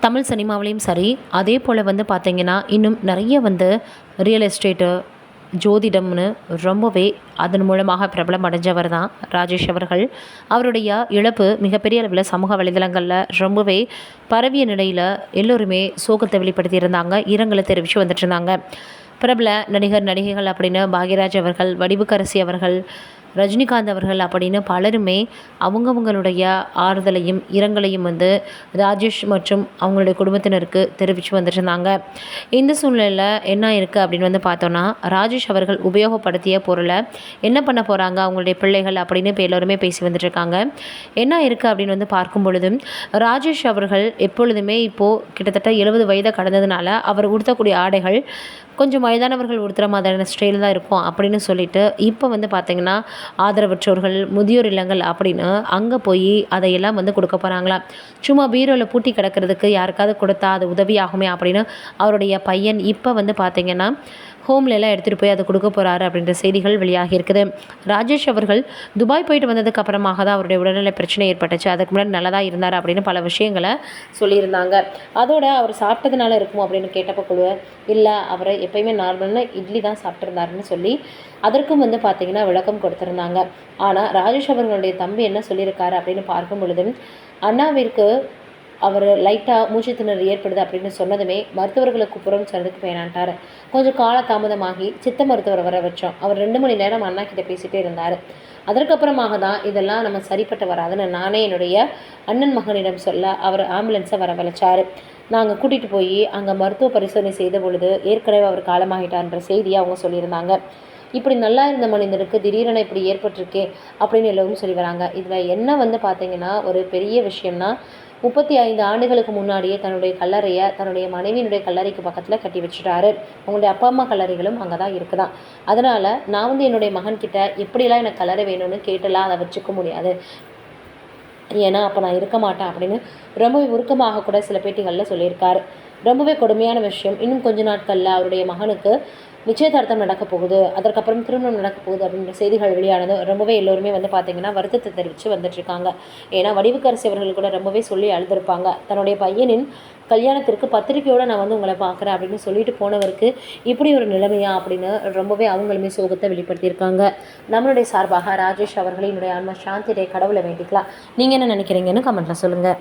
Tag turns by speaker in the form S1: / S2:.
S1: தமிழ் சினிமாவிலையும் சரி, அதே போல் பார்த்திங்கன்னா இன்னும் நிறைய ரியல் எஸ்டேட்டு, ஜோதிடம்னு ரொம்பவே அதன் மூலமாக பிரபலம் அடைஞ்சவர் தான் ராஜேஷ் அவர்கள். அவருடைய இழப்பு மிகப்பெரிய அளவில் சமூக வலைதளங்களில் ரொம்பவே பரவிய நிலையில் எல்லோருமே சோகத்தை வெளிப்படுத்தியிருந்தாங்க, இரங்கலை தெரிவித்து வந்துட்டு இருந்தாங்க. பிரபல நடிகர் நடிகைகள் அப்படின்னு பாக்யராஜ் அவர்கள், வடிவுக்கரசி அவர்கள், ரஜினிகாந்த் அவர்கள் அப்படின்னு பலருமே அவங்கவுங்களுடைய ஆறுதலையும் இரங்கலையும் ராஜேஷ் மற்றும் அவங்களுடைய குடும்பத்தினருக்கு தெரிவித்து வந்துட்டு இருந்தாங்க. இந்த சூழ்நிலையில் என்ன இருக்குது அப்படின்னு பார்த்தோன்னா, ராஜேஷ் அவர்கள் உபயோகப்படுத்திய பொருளை என்ன பண்ண போகிறாங்க அவங்களுடைய பிள்ளைகள் அப்படின்னு இப்போ எல்லோருமே பேசி வந்துட்டுருக்காங்க. என்ன இருக்குது அப்படின்னு பார்க்கும் பொழுது, ராஜேஷ் அவர்கள் எப்பொழுதுமே இப்போது கிட்டத்தட்ட 70 வயதை கடந்ததுனால அவர் உடுத்தக்கூடிய ஆடைகள் கொஞ்சம் வயதானவர்கள் உடுத்துகிற மாதிரியான ஸ்டைல் தான் இருக்கும் அப்படின்னு சொல்லிட்டு இப்போ பார்த்திங்கன்னா ஆதரவற்றோர்கள், முதியோர் இல்லங்கள் அப்படின்னு அங்கே போய் அதையெல்லாம் கொடுக்க போகிறாங்களாம். சும்மா பீரோவில் பூட்டி கிடக்கிறதுக்கு யாருக்காவது கொடுத்தா அது உதவியாகுமே அப்படின்னு அவருடைய பையன் இப்போ பார்த்திங்கன்னா ஹோம்லெலாம் எடுத்துகிட்டு போய் அதை கொடுக்க போகிறாரு அப்படின்ற செய்திகள் வெளியாகி இருக்குது. ராஜேஷ் அவர்கள் துபாய் போயிட்டு வந்ததுக்கு அப்புறமாக தான் அவருடைய உடல்நிலை பிரச்சனை ஏற்பட்டுச்சு. அதுக்கு முன்னாடி நல்லா தான் இருந்தார் அப்படின்னு பல விஷயங்களை சொல்லியிருந்தாங்க. அதோட அவர் சாப்பிட்டதுனால இருக்குமோ அப்படின்னு கேட்டப்போ கூட இல்லை, அவரை எப்பயுமே நார்மல்னு இட்லி தான் சாப்பிட்ருந்தாருன்னு சொல்லி அதற்கும் பார்த்திங்கன்னா விளக்கம் கொடுத்துருந்தாங்க. ஆனால் ராஜேஷ் அவர்களுடைய தம்பி என்ன சொல்லியிருக்காரு அப்படின்னு பார்க்கும் பொழுது, அண்ணாவிற்கு அவர் லைட்டாக மூச்சு திணறல் ஏற்படுது அப்படின்னு சொன்னதுமே மருத்துவர்களுக்கு புறம் சொல்றதுக்கு வேணான்ட்டார். கொஞ்சம் கால தாமதமாகி சித்த மருத்துவர் வர வச்சோம். அவர் 2 மணி நேரம் அண்ணா கிட்ட பேசிகிட்டே இருந்தார். அதற்கப்புறமாக தான் இதெல்லாம் நம்ம சரிப்பட்டு வராதுன்னு நானே என்னுடைய அண்ணன் மகனிடம் சொல்ல அவர் ஆம்புலன்ஸை வரவழைச்சார். நாங்கள் கூட்டிகிட்டு போய் அங்கே மருத்துவ பரிசோதனை செய்த பொழுது ஏற்கனவே அவர் காலமாகிட்டார்ன்ற செய்தியை அவங்க சொல்லியிருந்தாங்க. இப்படி நல்லா இருந்த மனிதனுக்கு திடீரென இப்படி ஏற்பட்டிருக்கே அப்படின்னு எல்லோரும் சொல்லி வராங்க. இதில் என்ன பார்த்திங்கன்னா ஒரு பெரிய விஷயம்னா, 35 ஆண்டுகளுக்கு முன்னாடியே தன்னுடைய கல்லறையை தன்னுடைய மனைவியினுடைய கல்லறைக்கு பக்கத்தில் கட்டி வச்சுட்டாரு. அவங்களுடைய அப்பா அம்மா கல்லறைகளும் அங்கே தான் இருக்குதான். அதனால் நான் என்னுடைய மகன்கிட்ட எப்படியெல்லாம் எனக்கு கல்லறை வேணும்னு கேட்டெல்லாம் அதை வச்சுக்க முடியாது, ஏன்னா அப்போ நான் இருக்க மாட்டேன் அப்படின்னு ரொம்பவே உருக்கமாக கூட சில பேட்டிகளில் சொல்லியிருக்காரு. ரொம்பவே கொடுமையான விஷயம். இன்னும் கொஞ்ச நாட்களில் அவருடைய மகனுக்கு நிச்சயதார்த்தம் நடக்க போகுது, அதற்கப்புறம் திருமணம் நடக்க போகுது அப்படின்ற செய்திகள் வெளியானது ரொம்பவே எல்லோருமே பார்த்திங்கன்னா வருத்தத்தை தெரிவித்து வந்துட்டுருக்காங்க. ஏன்னா வடிவுக்கரசி அவர்கள் கூட ரொம்பவே சொல்லி அழுதுருப்பாங்க. தன்னுடைய பையனின் கல்யாணத்திற்கு பத்திரிக்கையோடு நான் உங்களை பார்க்குறேன் அப்படின்னு சொல்லிட்டு போனவருக்கு இப்படி ஒரு நிலைமையா அப்படின்னு ரொம்பவே அவங்களுமே சோகத்தை வெளிப்படுத்தியிருக்காங்க. நம்மளுடைய சார்பாக ராஜேஷ் அவர்களை என்னுடைய ஆன்மா சாந்தியை கடவுளை வேண்டிக்கலாம். நீங்கள் என்ன நினைக்கிறீங்கன்னு கமெண்ட்டில் சொல்லுங்கள்.